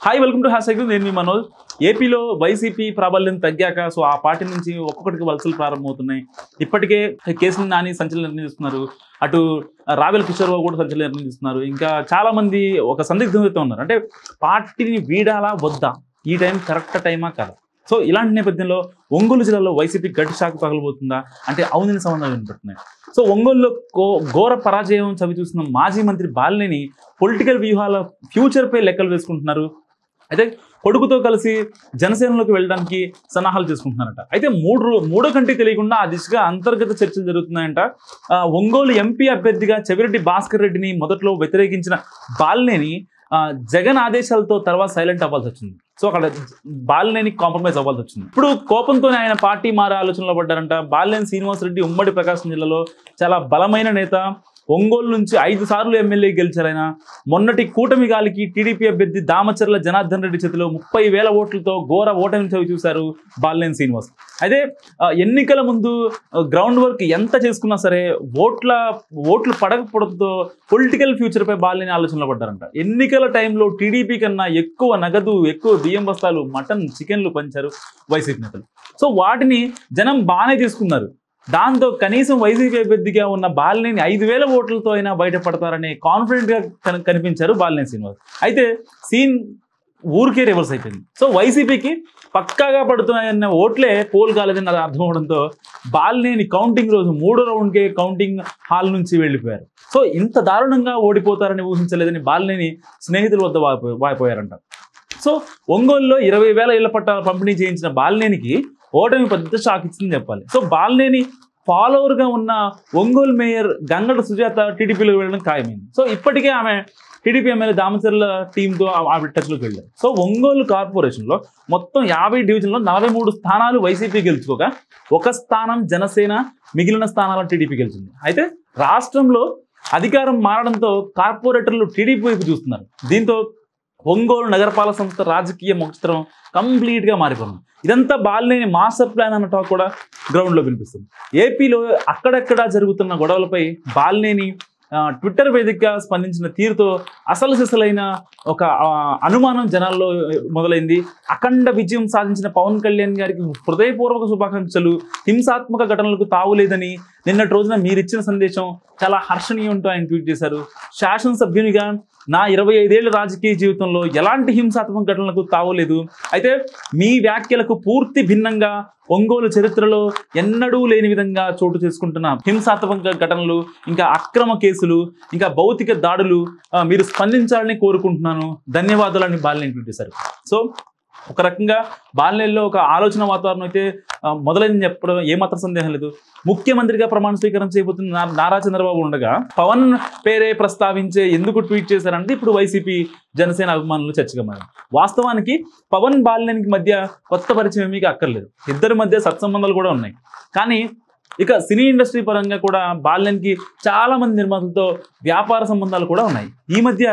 Hi welcome to hash tag నేను మీ మనోజ్. ఏపీలో YCP ప్రాబల్యం తగ్గాక సో ఆ పార్టీ నుంచి ఒక్కొక్కటికి వలసలు ప్రారంభమవుతున్నాయి. ఇప్పటికే కేసీఆర్ నాని సంచలనం నిర్ణయిస్తున్నారు, అటు రావెల కిషోర్ బాబు కూడా సంచలనం నిర్ణయిస్తున్నారు. ఇంకా చాలా మంది ఒక సందిగ్ధంతో ఉన్నారు, అంటే పార్టీని వీడాలా వద్దా, ఈ టైం కరెక్ట్ టైమా కాదా. సో ఇలాంటి నేపథ్యంలో ఒంగోలు జిల్లాలో వైసీపీ గట్టి షాక్ పగలబోతుందా అంటే అవునని సంబంధాలు వినపడుతున్నాయి. సో ఒంగోలులో ఘోర పరాజయం చవి చూసిన మాజీ మంత్రి బాలినేని పొలిటికల్ వ్యూహాల ఫ్యూచర్పై లెక్కలు వేసుకుంటున్నారు. అయితే కొడుకుతో కలిసి జనసేనలోకి వెళ్ళడానికి సన్నాహాలు చేసుకుంటున్నారట. అయితే మూడో కంటికి తెలియకుండా ఆ దిశగా అంతర్గత చర్చలు జరుగుతున్నాయంట. ఒంగోలు ఎంపీ అభ్యర్థిగా చెవిరెడ్డి భాస్కర్ రెడ్డిని మొదట్లో వ్యతిరేకించిన బాలినేని జగన్ ఆదేశాలతో తర్వాత సైలెంట్ అవ్వాల్సి వచ్చింది. సో అక్కడ బాలినేని కాంప్రమైజ్ అవ్వాల్సి వచ్చింది. ఇప్పుడు కోపంతోనే ఆయన పార్టీ మారే ఆలోచనలో పడ్డారంట. బాలినేని శ్రీనివాసరెడ్డి ఉమ్మడి ప్రకాశం జిల్లాలో చాలా బలమైన నేత. ఒంగోలు నుంచి 5 సార్లు ఎమ్మెల్యే గెలిచారైన. మొన్నటి కూటమి గాలికి టీడీపీ అభ్యర్థి దామచర్ల జనార్దన్ రెడ్డి చేతిలో 30,000 ఓట్లతో ఘోర ఓటమి చవి చూశారు బాలినేని శ్రీనివాస్. అయితే ఎన్నికల ముందు గ్రౌండ్ వర్క్ ఎంత చేసుకున్నా సరే ఓట్లు పడకపోవడంతో పొలిటికల్ ఫ్యూచర్పై బాలినేని ఆలోచనలో పడ్డారంట. ఎన్నికల టైంలో టీడీపీ కన్నా ఎక్కువ నగదు, ఎక్కువ బియ్యం బస్తాలు, మటన్, చికెన్లు పంచారు వైసీపీ నేతలు. సో వాటిని జనం బాగానే తీసుకున్నారు. దాంతో కనీసం వైసీపీ అభ్యర్థిగా ఉన్న బాలినేని 5,000 ఓట్లతో అయినా బయటపడతారని కాన్ఫిడెంట్గా కనిపించారు బాలినేని శ్రీనివాస్. అయితే సీన్ ఊరికే రివర్స్ అయిపోయింది. సో వైసీపీకి పక్కాగా పడుతున్నాయన్న ఓట్లే పోల్ కాలేదని అది అర్థం అవడంతో బాలినేని కౌంటింగ్ రోజు 3వ రౌండ్కే కౌంటింగ్ హాల్ నుంచి వెళ్ళిపోయారు. సో ఇంత దారుణంగా ఓడిపోతారని ఊహించలేదని బాలినేని స్నేహితుల వద్ద వాయిపోయారంట. సో ఒంగోలులో 20,000 ఇళ్ల పట్టాలు పంపిణీ చేయించిన బాలినేనికి ఓటమి పెద్ద షాక్ ఇచ్చిందని చెప్పాలి. సో బాలినేని ఫాలోవర్గా ఉన్న ఒంగోలు మేయర్ గంగడ సుజాత టీడీపీలోకి వెళ్ళడం ఖాయమైంది. సో ఇప్పటికే ఆమె టీడీపీ ఎమ్మెల్యే దామచర్ల టీంతో ఆవిడ టచ్లోకి వెళ్ళారు. సో ఒంగోలు కార్పొరేషన్లో మొత్తం 50 డివిజన్లో 43 స్థానాలు వైసీపీ గెలుచుకోగా 1 స్థానం జనసేన, మిగిలిన స్థానాలను టీడీపీ గెలిచింది. అయితే రాష్ట్రంలో అధికారం మారడంతో కార్పొరేటర్లు టీడీపీ వైపు చూస్తున్నారు. దీంతో ఒంగోలు నగరపాలక సంస్థ రాజకీయ ముఖచిత్రం కంప్లీట్గా మారిపోయింది. ఇదంతా బాలినేని మాస్టర్ ప్లాన్ అన్న టాక్ కూడా గ్రౌండ్లో వినిపిస్తుంది. ఏపీలో అక్కడక్కడ జరుగుతున్న గొడవలపై బాలినేని ట్విట్టర్ వేదికగా స్పందించిన తీరుతో అసలు సిసలైన ఒక అనుమానం జనాల్లో మొదలైంది. అఖండ విజయం సాధించిన పవన్ కళ్యాణ్ గారికి హృదయపూర్వక శుభాకాంక్షలు. హింసాత్మక ఘటనలకు తావులేదని నిన్నటి రోజున మీరిచ్చిన సందేశం చాలా హర్షణీయంతో ఆయన ట్వీట్ చేశారు. శాసనసభ్యునిగా నా 25 ఏళ్ల రాజకీయ జీవితంలో ఎలాంటి హింసాత్మక ఘటనలకు తావులేదు. అయితే మీ వ్యాఖ్యలకు పూర్తి భిన్నంగా ఒంగోలు చరిత్రలో ఎన్నడూ లేని విధంగా చోటు చేసుకుంటున్న హింసాత్మక ఘటనలు, ఇంకా అక్రమ కేసులు, ఇంకా భౌతిక దాడులు మీరు స్పందించాలని కోరుకుంటున్నాను, ధన్యవాదాలని బాలినేని ట్వీట్ చేశారు. సో ఒక రకంగా బాలినేనిలో ఒక ఆలోచన వాతావరణం అయితే మొదలైందని చెప్పడం ఏమాత్రం సందేహం లేదు. ముఖ్యమంత్రిగా ప్రమాణ స్వీకారం చేయబోతున్న నారా చంద్రబాబు ఉండగా పవన్ పేరే ప్రస్తావించే ఎందుకు ట్వీట్ చేశారంటే ఇప్పుడు వైసీపీ జనసేన అభిమానులు చర్చగా మారారు. వాస్తవానికి పవన్ బాలినేనికి మధ్య కొత్త పరిచయం మీకు అక్కర్లేదు, ఇద్దరి మధ్య సత్సంబంధాలు కూడా ఉన్నాయి. కానీ ఇక సినీ ఇండస్ట్రీ పరంగా కూడా బాలినేనికి చాలా మంది నిర్మాతలతో వ్యాపార సంబంధాలు కూడా ఉన్నాయి. ఈ మధ్య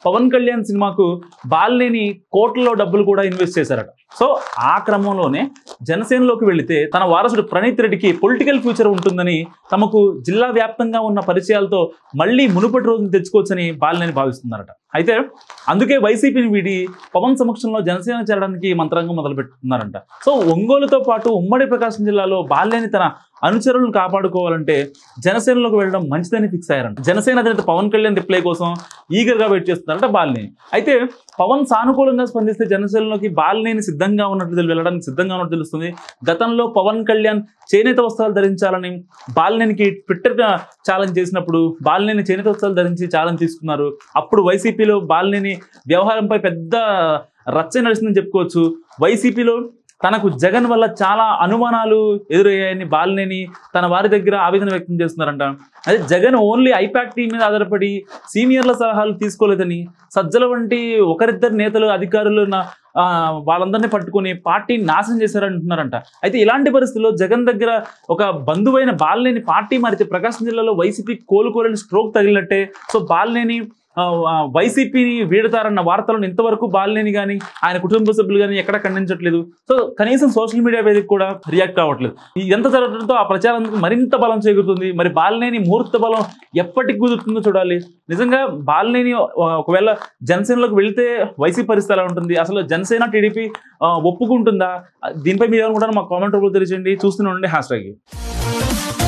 పవన్ కళ్యాణ్ సినిమాకు బాలినేని కోట్లలో డబ్బులు కూడా ఇన్వెస్ట్ చేశారట. సో ఆ క్రమంలోనే జనసేనలోకి వెళితే తన వారసుడు ప్రణీత్ రెడ్డికి పొలిటికల్ ఫ్యూచర్ ఉంటుందని, తమకు జిల్లా వ్యాప్తంగా ఉన్న పరిచయాలతో మళ్ళీ మునుపటి రోజును తెచ్చుకోవచ్చని బాలినేని భావిస్తున్నారట. అయితే అందుకే వైసీపీని వీడి పవన్ సమక్షంలో జనసేన చేరడానికి మంత్రాంగం మొదలుపెట్టుతున్నారంట. సో ఒంగోలుతో పాటు ఉమ్మడి ప్రకాశం జిల్లాలో బాలినేని తన అనుచరులను కాపాడుకోవాలంటే జనసేనలోకి వెళ్ళడం మంచిదని ఫిక్స్ అయ్యారంట. జనసేన అధినేత పవన్ కళ్యాణ్ రిప్లై కోసం ఈగర్గా వెయిట్ చేస్తున్నారంట బాలినేని. అయితే పవన్ సానుకూలంగా స్పందిస్తే జనసేనలోకి బాలినేని సిద్ధంగా ఉన్నట్లు వెళ్ళడానికి సిద్ధంగా ఉన్నట్టు తెలుస్తుంది. గతంలో పవన్ కళ్యాణ్ చేనేత వస్త్రాలు ధరించాలని బాలినేనికి ట్విట్టర్ ఛాలెంజ్ చేసినప్పుడు బాలినేని చేనేత వస్త్రాలు ధరించి ఛాలెంజ్ తీసుకున్నారు. అప్పుడు వైసీపీలో బాలినేని వ్యవహారంపై పెద్ద రచ్చ నడిచిందని చెప్పుకోవచ్చు. వైసీపీలో తనకు జగన్ వల్ల చాలా అనుమానాలు ఎదురయ్యాయని బాలినేని తన వారి దగ్గర ఆవేదన వ్యక్తం చేస్తున్నారంట. అదే జగన్ ఓన్లీ ఐపాక్ టీం మీద ఆధారపడి సీనియర్ల సలహాలు తీసుకోలేదని, సజ్జల వంటి ఒకరిద్దరు నేతలు, అధికారులు వాళ్ళందరినీ పట్టుకొని పార్టీని నాశనం చేశారంటున్నారంట. అయితే ఇలాంటి పరిస్థితుల్లో జగన్ దగ్గర ఒక బంధువైన బాలినేని పార్టీ మారితే ప్రకాశం జిల్లాలో వైసీపీ కోలుకోలేని స్ట్రోక్ తగిలినట్టే. సో బాలినేని వైసీపీని వీడతారన్న వార్తలను ఇంతవరకు బాలినేని కానీ ఆయన కుటుంబ సభ్యులు కానీ ఎక్కడ ఖండించట్లేదు. సో కనీసం సోషల్ మీడియా వేదిక కూడా రియాక్ట్ అవ్వట్లేదు. ఇదంతా జరగడంతో ఆ ప్రచారానికి మరింత బలం చేకూరుతుంది. మరి బాలినేని ముహూర్త బలం ఎప్పటికి కుదురుతుందో చూడాలి. నిజంగా బాలినేని ఒకవేళ జనసేనలోకి వెళ్తే వైసీపీ పరిస్థితి ఎలా ఉంటుంది, అసలు జనసేన టీడీపీ ఒప్పుకుంటుందా, దీనిపై మీరు ఏమనుకుంటారో మాకు కామెంట్ రూపంలో తెలియజేయండి. చూస్తూనే ఉండండి #.